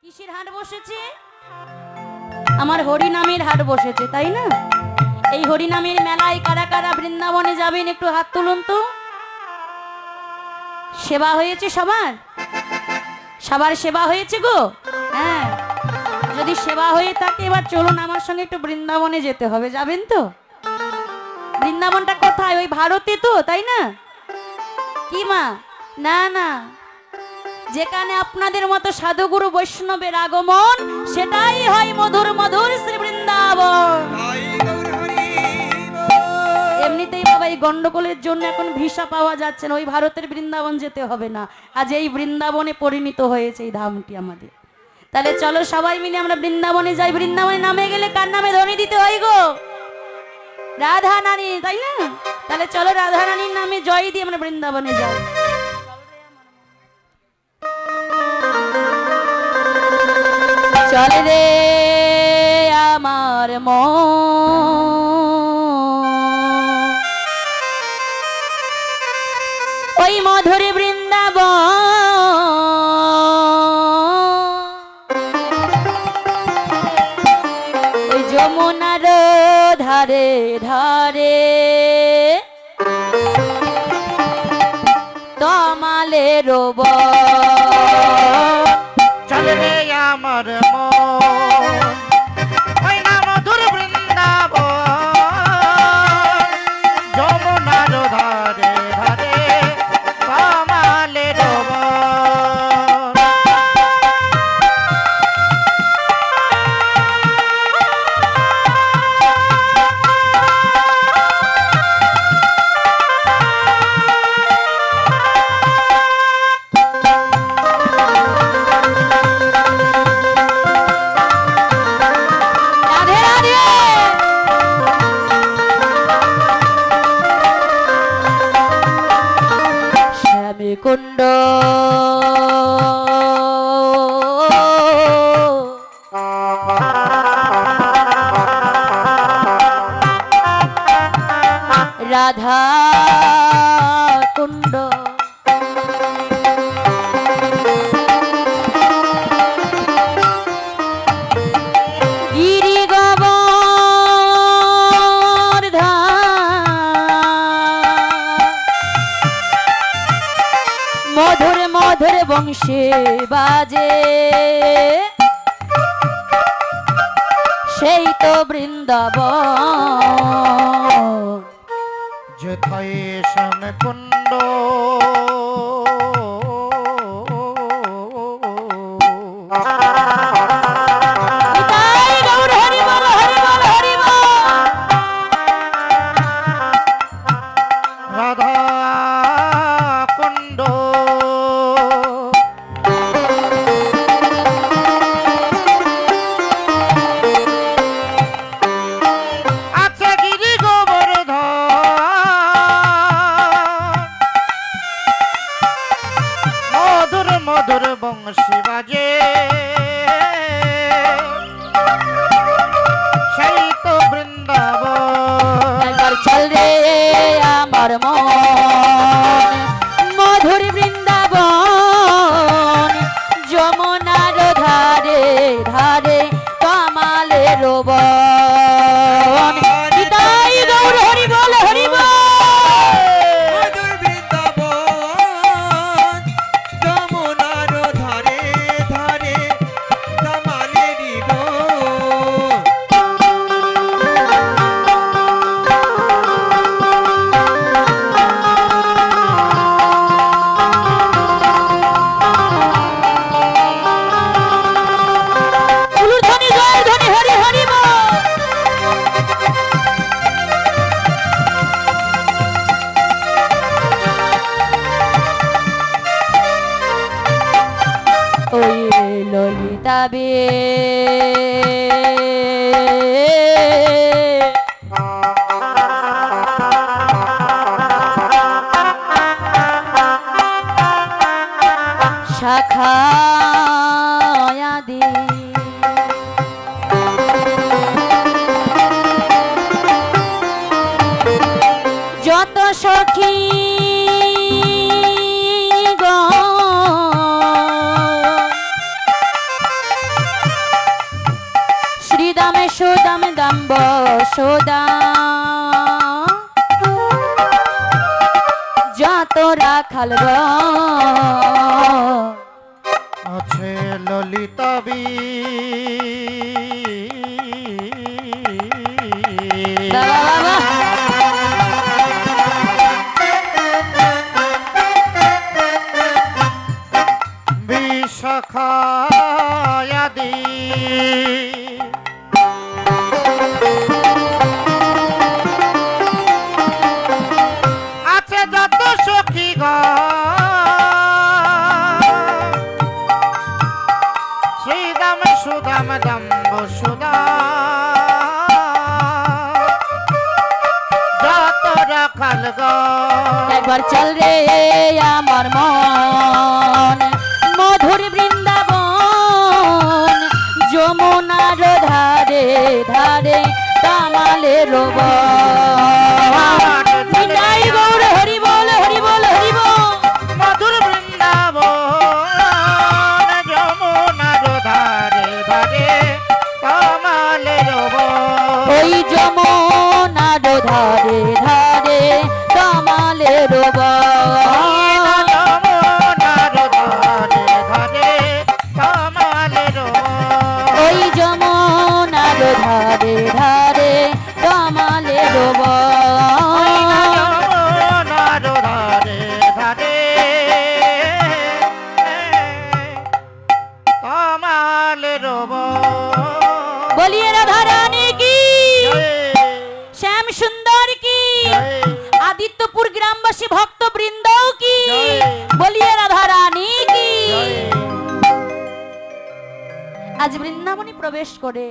কিসের হাট বসেছে? আমার হরিনামের হাট বসেছে, তাই না? এই হরিনামের মেলায় কারা কারা বৃন্দাবনে যাবেন একটু হাত তুলুন তো। সেবা হয়েছে সবার? সবার সেবা হয়েছে গো? হ্যাঁ, যদি সেবা হয়ে থাকে এবার চলুন আমার সঙ্গে একটু বৃন্দাবনে যেতে হবে। যাবেন তো? বৃন্দাবনটা কোথায়? ওই ভারতে তো, তাই না? কি মা? না না, যেখানে আপনাদের মতো সাধুগুরু বৈষ্ণবের আগমন সেটাই হয় মধুর মধুর শ্রী বৃন্দাবন। এমনিতেই বাবা এই গন্ডগোলের জন্য এখন ভিসা পাওয়া যাচ্ছে না, ওই ভারতের বৃন্দাবন যেতে হবে না, আজ এই বৃন্দাবনে পরিণত হয়েছে এই ধামটি আমাদের। তাহলে চলো সবাই মিলে আমরা বৃন্দাবনে যাই। বৃন্দাবনে নামে গেলে কার নামে ধ্বনি দিতে হয় গো? রাধা রানী, তাই না? তাহলে চলো রাধা রানীর নামে জয় দিয়ে আমরা বৃন্দাবনে যাই। চল রে আমার মন, ওই মধুর বৃন্দাবন, ওই যমুনার ধারে ধারে তমালের চল রে আমার মন, ওই না মধুর বৃন্দাবন, যমুনার ধারে ধারে কমলের বন। রাধে রাধে। শ্যামী কুণ্ড রাধা কুণ্ড, গিরি মধুর মধুর বংশে বাজে সেই তো বৃন্দাবন। যেথায় শ্যাম কুণ্ড, নিতাই গৌর হরি বল হরি বল হরি বল। রাধা কুণ্ড, আছে গিরি গোবর্ধন, মধুর মধুর বংশী বাজে সেই তো বৃন্দাবন। একবার চল রে আমার মন, মধুর বৃন্দাবন, যমুনার ধারে ধারে কমালের বন। নিতাই গৌর হরি বল হরি বল। মধুর বৃন্দাবন, যমুনার ধারে ধারে তমালেরই বন। উলুর ধ্বনি জয়ের ধ্বনি হরি হরি বল। ওই ললিতা বে শাখায়াদি যত সখী যশোদা যত রাখাল আছে ললিতা বি বাবা বাবা বিশাখায়াদি আছে যত সখী শ্রীদাম সুদাম দম্ব সুদা যত রাখাল একবার চল রে আমার মন মধুর বৃন্দাবন যমুনার ধারে ধারে তামালের বিদায় গৌর হরি বল হরি বল হরি বল মধুর বৃন্দাবন যমুনার ধারে ধারে কমলের ওই যমুনার ধারে ধারে তামালের যমুনার ধারে ধারে কমলের ওই যমুনার ধারে ধারে তামালের যমুনার ধারে ধারে কমলের বলিয়ে রাধা রানী কি শ্যাম সুন্দর কি আদিত্যপুর গ্রামবাসী ভক্ত বৃন্দ কি বলিয়ে রাধা রানী কি আজ বৃন্দাবনে প্রবেশ করে